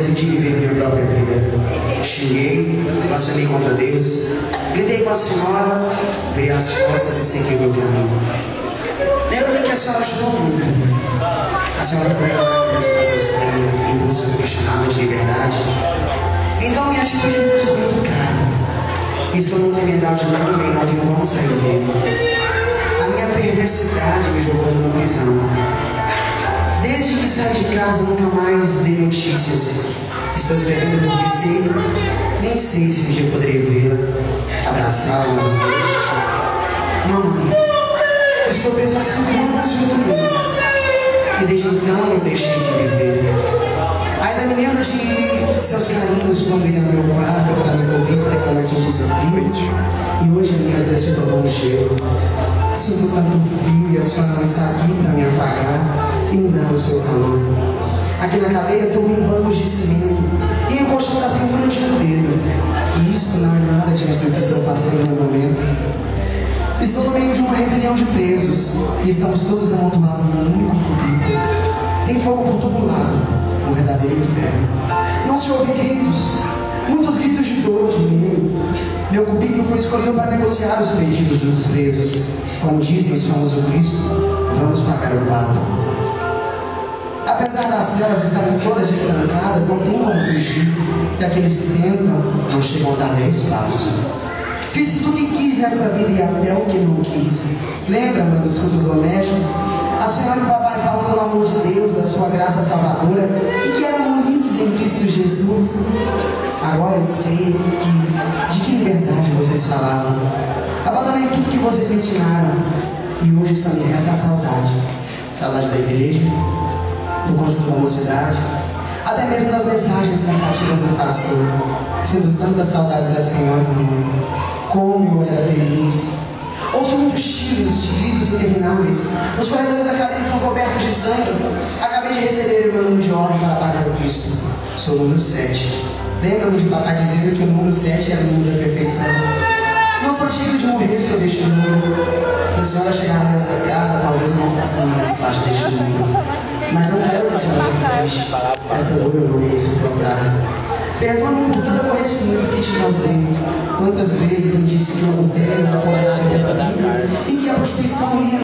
decidi viver minha própria vida. Xinguei, blasfemei contra Deus, gritei com a senhora, virei as costas e segui o meu caminho. Lembro-me que a senhora ajudou muito. A senhora foi lá em busca do que chamava de liberdade. Então minha atitude me custou muito caro. Estou num tremendal de lama e não tenho como sair dele. A minha perversidade me jogou numa prisão. Desde que saí de casa nunca mais dei notícias. Estou escrevendo porque sei, nem sei se um dia poderei vê-la, abraçá-la. Mamãe, estou preso há 5 anos e 8 meses. E desde então eu deixei de viver. Ainda me lembro de seus carinhos quando ia no meu quarto para me cobrir para que eu não sentisse frio. E hoje a minha vida se tornou um gelo. Sinto tanto frio e a senhora não está aqui para me afagar e me dar o seu calor. Aqui na cadeia estou em bancos de cimento e em colchão da figura de um dedo. E isso não é nada diante do que estou passando no momento. Estou no meio de uma rebelião de presos e estamos todos amontoados num único cubículo. Tem fogo por todo lado, um verdadeiro inferno. Não se ouve gritos, muitos gritos de dor, de medo. Meu cubículo foi escolhido para negociar os pedidos dos presos. Como dizem, somos o Cristo, vamos pagar o pato. Apesar das celas estarem todas estancadas, não tem como fugir. E aqueles que tentam não chegam a dar 10 passos. Fiz tudo o que quis nesta vida e até o que não quis. Lembra-me dos cultos domésticos? A senhora e o papai falando do amor de Deus, da sua graça salvadora e que eram unidos em Cristo Jesus. Agora eu sei de que liberdade vocês falavam. Abandonei tudo que vocês me ensinaram e hoje só me resta a saudade. Saudade da igreja, do conjunto da mocidade, até mesmo das mensagens cansativas do pastor. Sinto tantas saudades da senhora. Como eu era feliz. Ouço muitos tiros de gritos intermináveis. Os corredores da cadeia estão cobertos de sangue. Acabei de receber o meu número de ordem para pagar o Cristo. Sou o número 7. Lembra-me de papai dizendo que o número 7 é o número da perfeição. Não sou digno de morrer se eu deste número. Se a senhora chegar nessa casa, talvez eu não faça mais parte deste número. Mas não quero que a senhora fique triste. Essa dor eu não vou suportar. Perdoa-me por todo aborrecimento que te causei. Quantas vezes me disse que eu adultero,